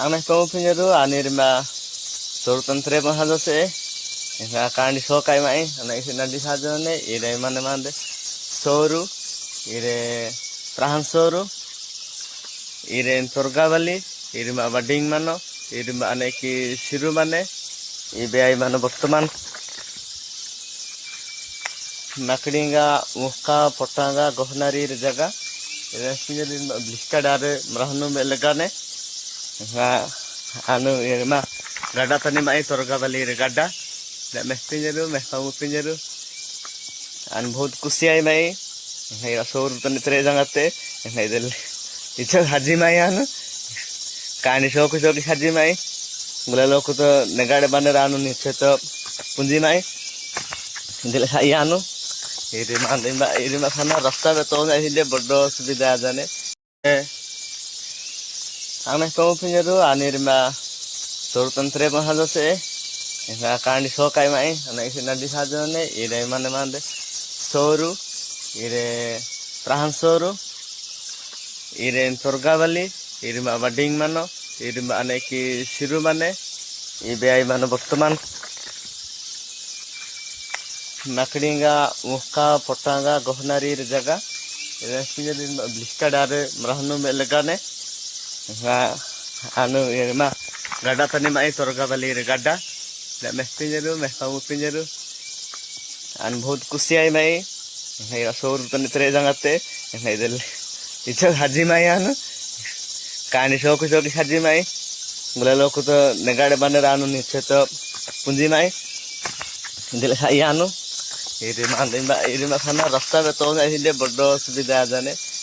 Aneh kamu punya tuh anir mah surutan trepan saja sih. Nggak akan disokai mai. Anak isi nadi saja nih. Ire mana mana soru, ire prahan soru, ire torgavali, ire mah bading mano, ire mah anek ki siru mane. Ibe ay mano berteman. Makdinga muka potanga gohnari jaga. Ire punya di bliska dare merahnu melegane. Nggak anu ire mah gada tani mai torgavali ire gada. Dah meh pinjaru, meh kamu pinjaru. An बहुत खुशी आई मैं नहीं असोर तने तेरे जंगते नहीं दिल इच्छा हाजी मैं आनु कहानी शौक हाजी मैं बोले लोग तो नगाड़े बने रानू नीचे तो पुंजी मैं दिल खाई आनु इरी मा खाना रास्ता में तो नहीं दे बड़ो सुविधा जाने आने कौन पिंजरू आने मा सोरतंत्रे बहादो से nggak akan disokai mai anak isi nadi saja nih ire mana mana soru ire prahan soru ire torgavali ire mah bading mano ire mah anek ki siru mane ibe ay mano berteman makdinga muka potanga gohnari jaga ire punya di bliska dare merahnu melegane nggak anu ire mah gada tani mai torgavali ire gada dah meh pinjaru, meh kamu pinjaru. An बहुत खुशी आई मैं नहीं असोर तने तेरे जंगते नहीं दिल इच्छा हाजी मैं आनु कहानी शौक हाजी मैं बोले लोग तो नगाड़े बने रानू नीचे तो पुंजी मैं दिल खाई आनु इरी मा खाना रास्ता में तो नहीं दे बड़ो सुविधा जाने